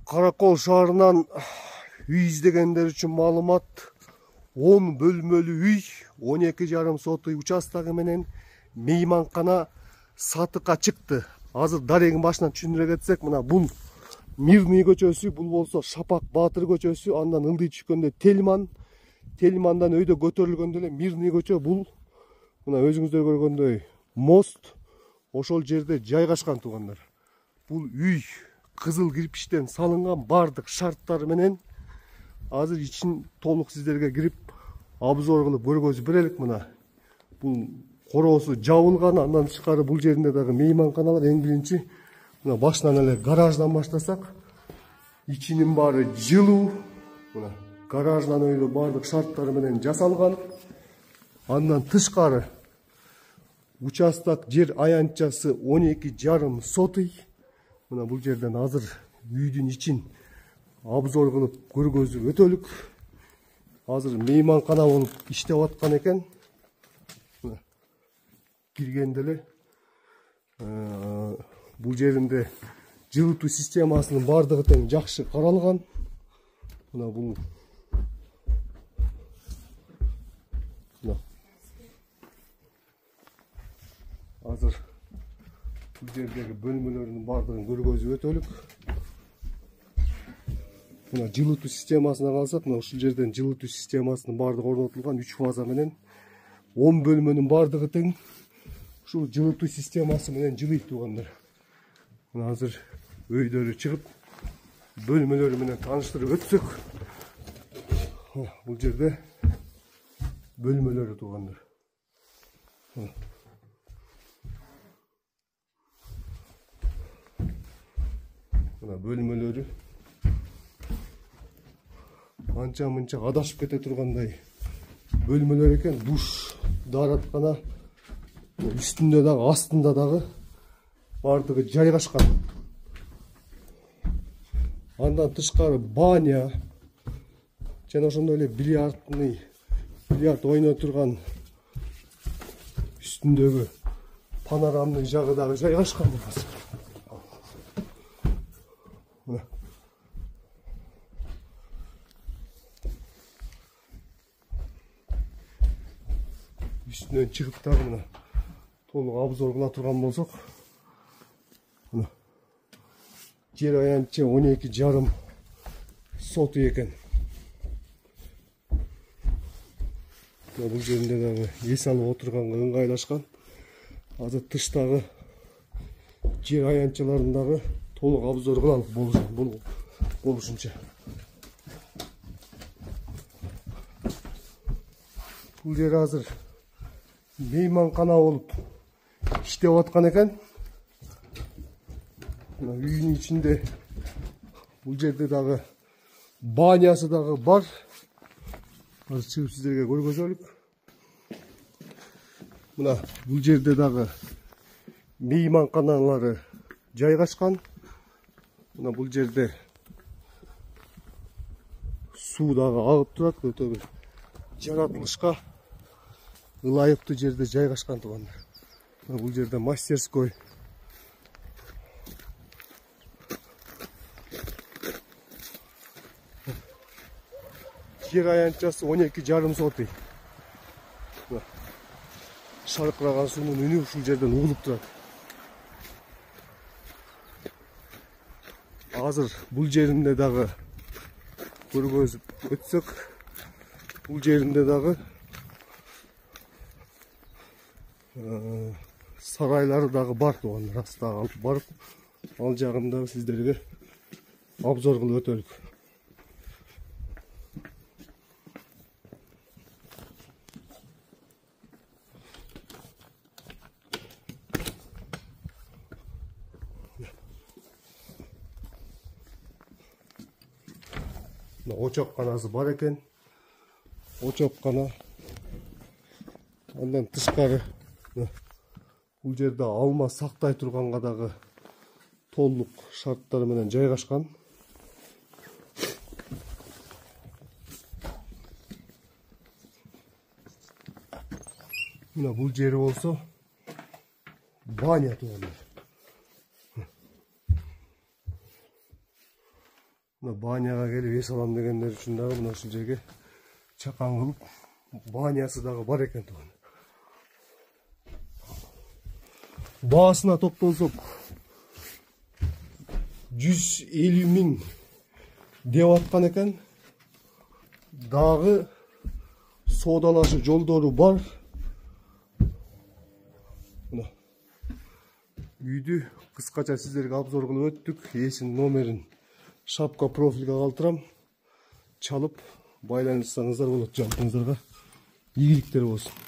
Karakol шаарынан үй издегендер үчүн маалымат: 10 бөлмөлүү үй, 12,5 сотый участогы менен мейманкана сатыкка чыкты. Азыр дарегин башынан түшүндүрө кетсек, мына бул Мирный көчөсү, бул болсо Шапак Баатыр көчөсү, андан ылдый түшкөндө Тельмандан өйдө көтөрүлгөндө эле Мирный көчө, бул мына өзүңүздөр көргөндөй мост ошол жерде жайгашкан туугандар. Бул үй кызыл кирпичтен салынган, бардык шарттары менен. Азыр ичин толук сиздерге кирип обзор кылып көргөзүп берелик. Мына бул короосу жабылган, андан тышкары бул жеринде дагы мейманканалар. Эң биринчи мына башынан эле гараждан баштасак, ичинин баары жылуу. Мына гараждан өйдө бардык шарттары менен жасалган. Андан тышкары участок жер аянтчасы 12,5 сотый. Мына бул жерден азыр үйдүн ичин обзор кылып көргөзүп өтөлүк. Азыр мейманкана болуп иштеп аткан экен. Мына киргенде эле бул жеринде жылытуу системасынын бардыгы тең жакшы каралган. Мына бул азыр бул жердеги бөлмөлөрдүн бардыгын көргөзүп өтөлүк. Мына жылытуу системасына калсак, мына ушул жерден жылытуу системасынын бардыгы орнотулган, 3 фаза менен 10 бөлмөнүн бардыгы тең ушул жылытуу системасы менен жылыйт туугандар. Мына азыр өйдөрү чыгып бөлмөлөрү менен тааныштырып өтсөк, бул жерде бөлмөлөрү туугандар. Мына бөлмөлөрү анча мынча адашып кете тургандай бөлмөлөр экен. Душ, даараткана үстүндө дагы, астында дагы бардыгы жайгашкан. Андан тышкары баня жана ошондой эле бильярд ойной турган үстүндөгү панорамный жагы дагы жайгашкан. Üstünden çıkıp da buna толук обзор кыла турган болсок, мына жер аянтчы 12,5 сотый экен. Бул жеринде дагы эс алып отурганга ыңгайлашкан. Азыр тыштагы жер аянтчыларын дагы толук обзор кылалык болушунча. Бул жер азыр мейманкана болуп иштеп аткан экен. Үйдүн ичинде бул жерде дагы банясы дагы бар. Азыр чыгып сиздерге көргөзөлүк. Мына бул жерде дагы мейманканалары жайгашкан. Мына бул жерде суу дагы агып турат, өтө бир жаратылышка ылайыктуу жерде жайгашкан туугандар. Бул жерде мастерской. Жер аянтчасы 12,5 сотый. Шаркыраган суунун үнү ушул жерден угулуп турат. Азыр бул жеринде дагы көргөзүп өтсөк, бул жеринде дагы сарайлары дагы бар туугандар. Астагы алып барып, ал жагын дагы сиздерге обзор кылып өтөлүк. Очокканасы бар экен. Очоккана. Андан тышкары бул жерде алма сактай турганга дагы толук шарттары менен жайгашкан. Мына бул жери болсо баня туугандар. Мына баняга келип эс алам дегендер үчүн дагы мына ушул жерге чакан кылып банясы дагы бар экен туган. Баасына токтолсок 150 миң деп аткан экен. Дагы соодалашы жолдору бар. Мына үйдү кыскача сиздерге обзор кылып өттүк. Эсин номерин шапка профилге калтырам. Чалып байланышсаңыздар болот. Жалтыңыздарга ийгиликтер болсун.